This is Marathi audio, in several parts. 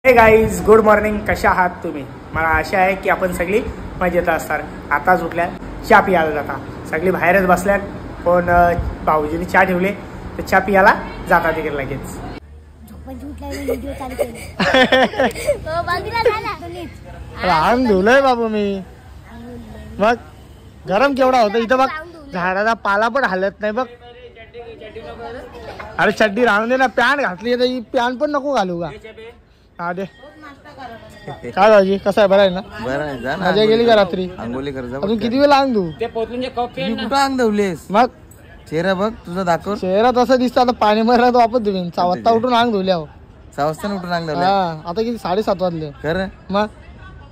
हे गाईज, गुड मॉर्निंग. कशा आहात तुम्ही? मला आशा आहे की आपण सगळी मजेत असणार. आताच उठल्या, चहा पियाला जाता. सगळी बाहेरच बसल्यात. पण भाऊजीने चहा ठेवले तर चहा पियाला जाता तिकडे लगेच. अंग धुलंय बाबू मी. मग गरम केवढा होतं इथं बघ. झाडाचा पाला पण हलत नाही बघ. अरे चड्डी राहून दे ना. पॅन्ट घातली तर ही पॅन्ट पण नको घालू का? हा दे. काय भाजी कसं आहे? बरं आहे ना? बरं आहे. मजा गेली का रात्री? अंघोली कर. अजून किती वेळ अंग धू? कुठं अंग धुवलेस? मग चेहरा बघ तुझा दाखव. चेहरा तसा दिसतो. आता पाणी मारला तर वापस धुवीन. 6 वाजता उठून अंग धुल्या. 6 वाजता उठून अंग धुवले? आता किती 7:30 वाजले. खरं? मग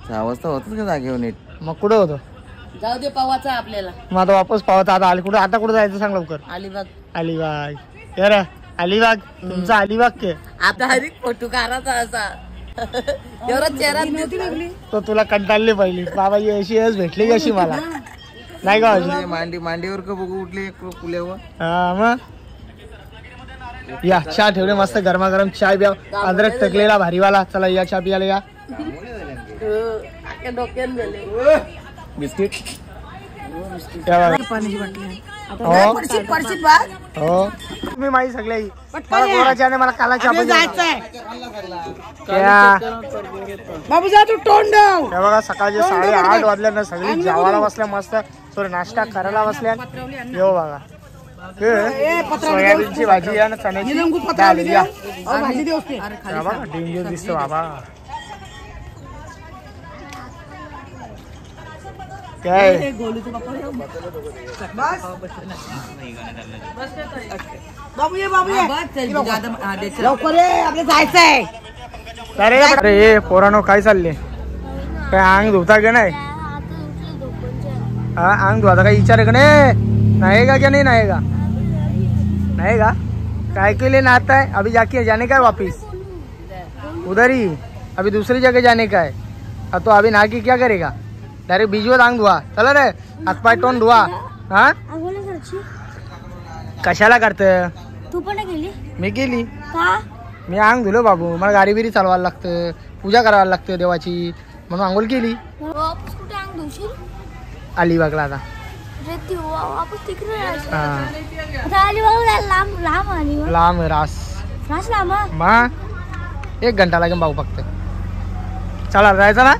6 वाजता होतच का जागेवर नीट? मग कुठं होतं? जाऊ दे, पावाचा आपल्याला. मग आता वापस पावता. आता कुठं आता कुठं जायचं सांग लवकर. अलिबाग. अलिबाग. यार अलिबाग तुमचा अलिबाग के आता हरी फोटो काढायचा असा. एवढा चेहरा तो तुला कंटाळले पाहिजे. बाबाजी अशी भेटली कशी मला नाही का? मांडीवर का बघू उठले पुल्यावर. हा मग या चहा ठेवले मस्त गरमागरम चहा प्या. अद्रक टकलेला भारीवाला. चला या चहा पियाला या. डोक्यात झाले बिस्किट. पाण्याची बाटली. हो तुम्ही माहिती सगळ्या गोराच्याने मला काला चहा बाबू जा तू तोंड. बघा सकाळचे 8:30 वाजल्या सगळी जेवायला बसल्या मस्त. सॉरी नाश्ता करायला बसल्या. येऊ बघा सोयाबीनची भाजी आणि चण्याची डाळ. डेंजर दिसतो बाबा. काय बाबू ये लवकर ये, आपल्याला जायचंय. अरे पोरानो काय चालले? काय अंग धुता का नाही? हा अंग धुता काय विचार का नाही का? क्या नाही का? नहीं का? काय के लिए नहाता है? अभी जाके जाने का है वापिस उधर ही. अभी दूसरी जगह जाने का है. तो अभी नहा के क्या करेगा? डायरेक्ट बीजवर अंग धुवा. चला रे हातपाय तोंड धुवा. हा कशाला करत? तू पण गेली? मी गेली. का? मी अंग धुलो बाबू. मला गाडी बिरी चालवायला लागतं. पूजा करायला लागतं देवाची. म्हणून आंघोळ केली. वापस कुठे अंग धुशील? अलिबागला आता. वापस तिकडे लांब रास लांब. मग 1 घंटा लागेल भाऊ फक्त. चला जायचं ना?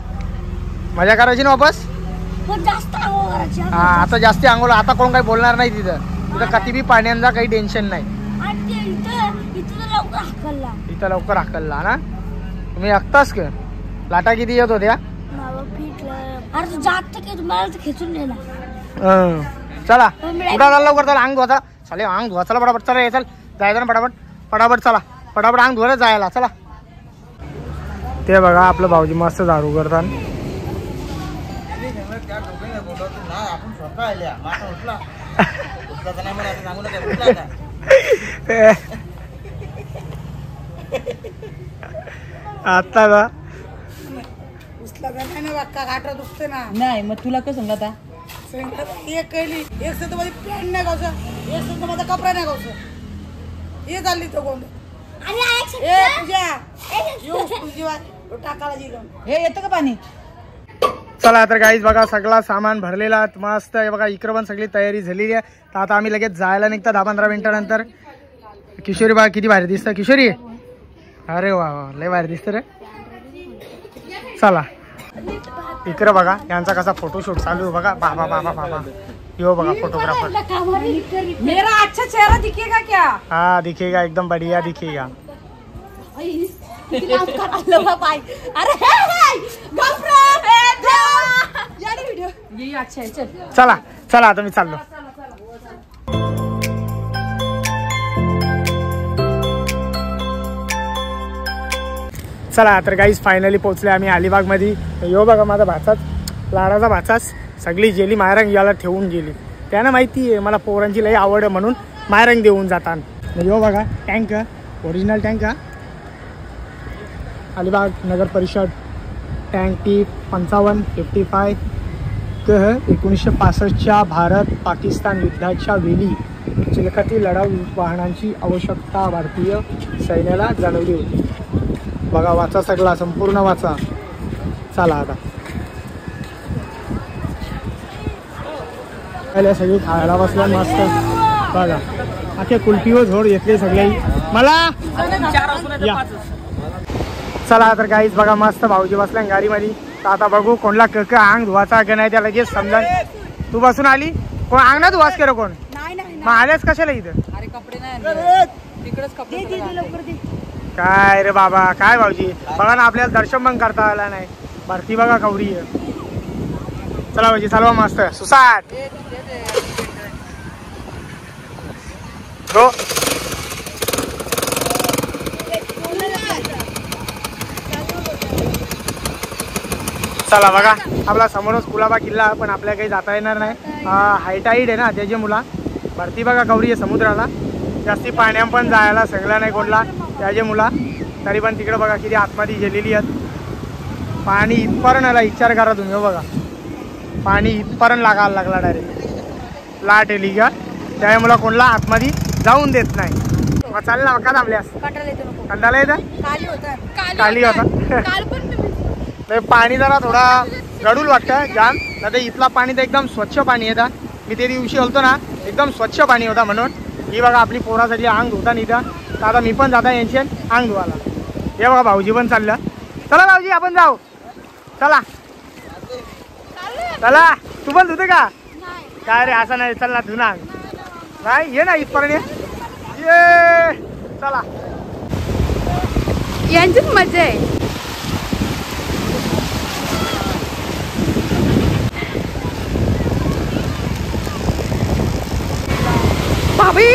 मजा करायची ना वापस. जास्त आंघोळ करायची. हा आता जास्ती आंघोळ. आता कोण काही बोलणार नाही तिथं. तिथं कधी बी पाण्याचा काही टेन्शन नाही. इथं लवकर हाकलला ना. तुम्ही ऐकतास का? लाटा किती येत होत्या? खेचून नेला. चला उठा लवकर. चला अंग धुवा. चालेल अंग धुवा. चला पटापट. चला चल जायचं ना पटापट. पटापट चला. पटापट अंग धुवायला जायला. चला. ते बघा आपलं भाऊजी मस्त झाडू करतात. आता का नाही मग तुला कसं समजा आता? एक कैली एक सत माझी पॅन्ट नाही गावचं, एक सत माझा कपडा नाही गावचं. हे चालली तो कोण? टाकायला जिलो हे येतं का पाणी? चला तर गाईज बघा सगळा सामान भरलेला मस्त आहे बघा. इकडं पण सगळी तयारी झालेली आहे. तर आता आम्ही लगेच जायला निघतो 10-15 मिनिटानंतर. किशोरी बघा किती भारी दिसतं. किशोरी अरे वा वा लय भारी दिसतं रे. चला इकडं बघा यांचा कसा फोटोशूट चालू आहे बघा. बाबा बाबा बाबा यो बघा फोटोग्राफर. मेरा अच्छा चेहरा दिखेगा क्या? हाँ दिखेगा एकदम बढ़िया दिखेगा. चला चला आता मी चाललो. चला तर गाईज फायनली पोहोचले आम्ही अलिबाग मध्ये. यो बघा माझा भाचाच लाडाचा भाचाच सगळी गेली मायरंग याला ठेवून गेली. त्यांना माहिती आहे मला पोरांची लई आवड आहे म्हणून मायरंग देऊन जातात. यो बघा टँक ओरिजिनल टँक अलिबाग नगर परिषद टँक टी 5555 1965च्या भारत पाकिस्तान युद्धाच्या वेळी चिलखती लढाऊ वाहनांची आवश्यकता भारतीय सैन्याला जाणवली होती. बघा वाचा सगळा संपूर्ण वाचा. चला आता सगळी खायला बसल्या मस्त. बघा अखे कुल्फीवर झोड घेतले सगळे मला. चला तर काहीच बघा मस्त भाऊजी बसल्या गाडीमध्ये. तर आता बघू कोणला अंग धुवाचा का नाही त्या लगेच समजा. तू बसून आली कोण अंग ना धुवास केलं कोण मग आल्यास कशाला इथं. अरे कपडे नाही तिकडेच कपडे काय रे बाबा काय भाऊजी बघा ना आपल्याला दर्शन पण करता आला नाही. भरती बघा कवरी आहे. चला भाऊजी चालवा मस्त सुसाट हो. चला बघा आपला समोरच कुलाबा किल्ला पण आपल्याला काही जाता येणार नाही. हायटाईड आहे ना त्याची मुला. भरती बघा कवरी आहे समुद्राला. जास्ती पाण्यात पण जायला सगळं नाही कोणला त्याचे मुला. तरी पण तिकडे बघा किती आतमध्ये गेलेली आहेत. पाणी इथपर्यंत आला विचार करा तुम्ही. हो बघा पाणी इथपर्यंत लागायला लागला डायरेक्ट. लाट येली का त्यामुळे कोणला आतमध्ये जाऊन देत नाही. मग चालेल ना का थांबल्यास कंटाळा येतं खाली होता. पाणी जरा थोडा गडूल वाटतं जाम. नाही इथला पाणी तर एकदम स्वच्छ पाणी येतं. मी ते दिवशी होतो ना एकदम स्वच्छ पाणी होता म्हणून. ही बघा आपली पोरासाठी अंग धुता निघा. तर आता मी पण जाता यांची अंग धुवाला. हे बघा भाऊजी पण चाललं. चला भाऊजी आपण जाऊ. चला चला तू पण धुते का काय रे असं नाही. चल ना धुना नाही ये ना इथपर्यंत ये. चला यांचीच मजा आहे. भाभी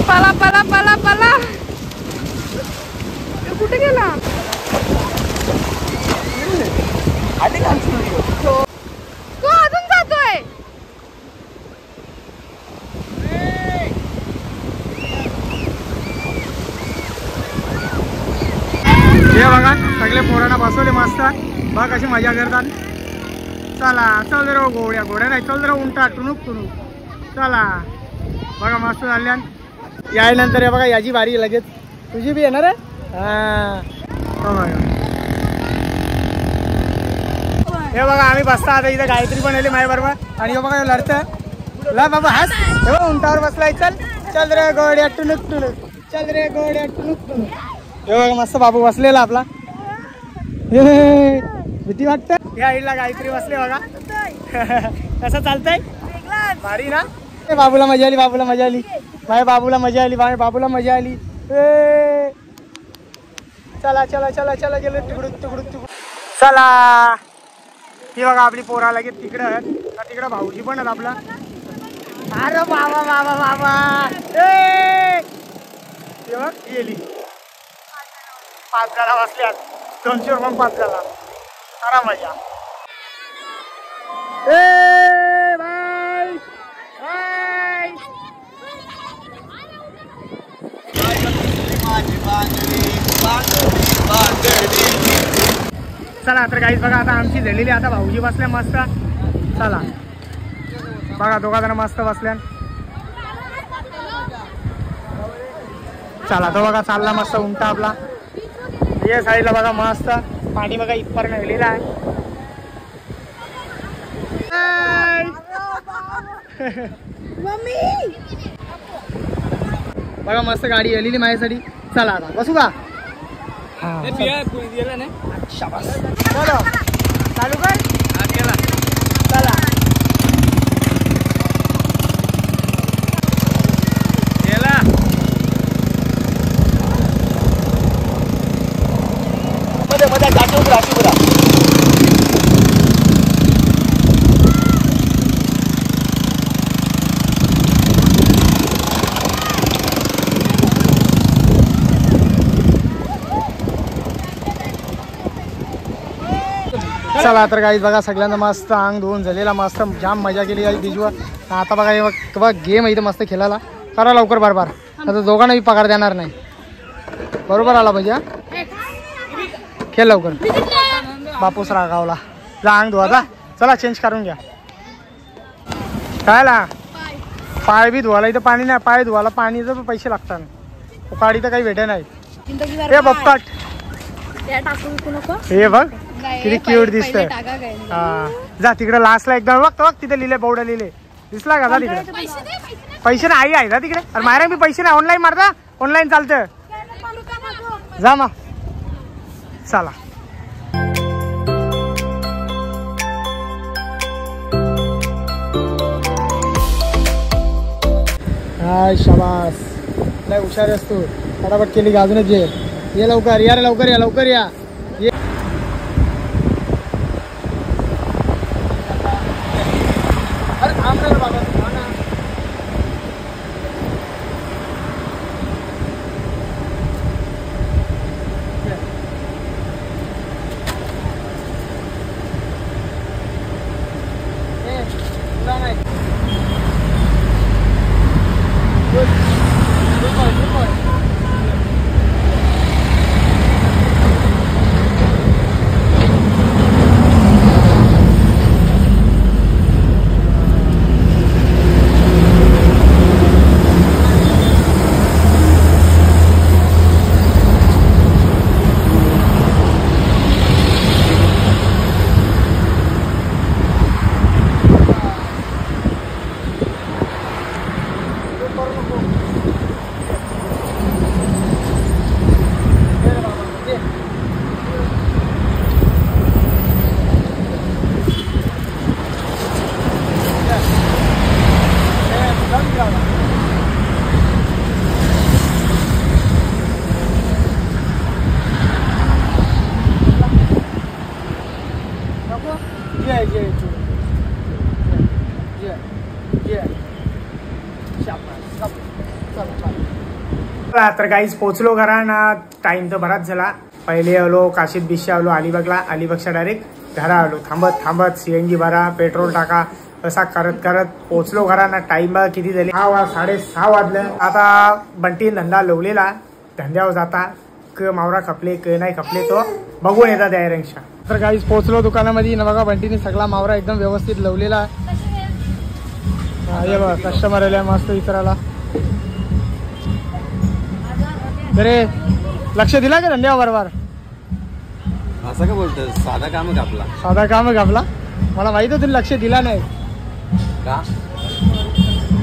पला पला पला पला कुठे गेला. तो अजून जातोय. हे बघा सगळे पोरांना बसवले मस्त. बघ कशी मजा करतात. चला चल जरा घोड्या घोड्या नाही चल जरा उंटा टुणूक टुणूक. चला बघा मस्त झाल्या. यायनंतर हे बघा याची बारी लगेच तुझी बी येणार आहे. हे बघा आम्ही बसता आता इथं गायत्री पण आली माझ्या बरोबर. आणि हे बघा लढतं ला बाबा हास हे बघा उंटावर बसलाय. चल चल रे घोड्या टुणूक टुणूक चल रे घोड्या टुणूक टुणूक. हे बघा मस्त बाबू बसलेला आपला. भीती वाटतं. या आईला गायत्री बसले बघा कसं चालतंय भारी ना. बाबूला मजा आली बाबूला मजा आली माझ्या बाबूला मजा आली माझ्या बाबूला मजा आली. चला चला चला चला गेलो तिकडून तिकडून तिकडून. चला ही बघा आपली पोरा लगेच तिकडं आहेत. तिकडं भाऊजी पण आहेत आपला. अरे बाबा बाबा बाबा गेली 5 जणा बसल्यात 200 रुपये 5 जणा. खरा मजा. चला तर काहीच बघा आता आमची झालेली. आता भाऊजी बसल्या मस्त. चला बघा दोघा जण मस्त बसल्या. चला तो बघा चालला मस्त उंटा आपला. या साईडला बघा मस्त पाणी बघा इथपर्यंत गेलेला आहे. बघा मस्त गाडी आलेली माझ्यासाठी. चला आता बसू का. चलो चालू कर. चला चला तर काही बघा सगळ्यांना मस्त अंग धुवून झालेला मस्त जाम मजा केली आहे बीजवर. आता बघा गेम इथं मस्त खेळायला. करा लवकर बार आता दोघांनाही पगार देणार नाही. बरोबर आला पाहिजे. खेळ लवकर. बापूस रागावला जा अंग धुवा जा. चला चेंज करून घ्या. कायला पाय बी धुवायला इथं पाणी नाही. पाय धुवायला पाणीचे पैसे लागतात. गाडी तर काही भेटे नाही. हे बप्पट हे बघ किती क्यूट दिसतंय. हा जा तिकडे लास्टला एकदा बघ बघ तिथे लिहिले बोर्ड लिहिले दिसला का? जा तिकडे. पैसे नाही आहे ना तिकडे. अरे मारा मी पैसे नाही. ऑनलाईन मारता. ऑनलाईन चालतं. जा मग चला. हाय शाबास लय हुशार असतो. फटाफट केली गाजूनच ये लवकर या रे लवकर या लवकर या. अरे थांब रे बाबा नाही. Good boy, good boy. तर गाईज पोचलो घराना. टाइम तर बराच झाला. पहिले आलो काशीत बिशी आलो अलिबागला. अलिबागच्या डायरेक्ट घरा आलो. थांबत थांबत सीएनजी भरा पेट्रोल टाका असा करत करत पोचलो घराना. टाइम किती झाले 6:30 वाजलं. आता बंटी धंदा लावलेला. धंद्यावर जाता क मावरा खपले क नाही खपले तो बघून येतात डायरेक्शा. तर गाईज पोचलो दुकानामध्ये ना बघा बंटीने सगळा मावरा एकदम व्यवस्थित लावलेला. हे बघा कस्टमर आल्या मस्त विचारायला. अरे लक्ष दिला का धंद्यावर बरोबर? असं का बोलतोय? साधा काम कापला. साधा काम कापला. मला माहित होतं लक्ष दिला नाही का?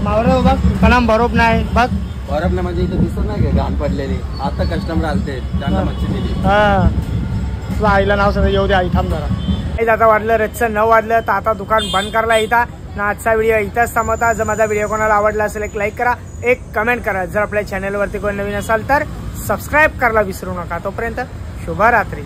मावरा बघ कलाम बरोबर नाही बघ. बरोबर नाही म्हणजे इथं दिसत नाही का घाण पडलेली. आता कस्टमर आलते त्यांना मच्छी दिली. हा तुला आईला नाव सांग येऊ दे आई थांब जरा. आता वाजलं रचचं 9 वाजलं. तर आता दुकान बंद करायला येतात ना. आजचा व्हिडिओ इथंच थांबवता. जर माझा व्हिडिओ कोणाला आवडला असेल एक लाईक करा एक कमेंट करा. जर आपल्या चॅनलवरती कोणी नवीन असाल तर सबस्क्राईब करायला विसरू नका. तोपर्यंत शुभरात्री.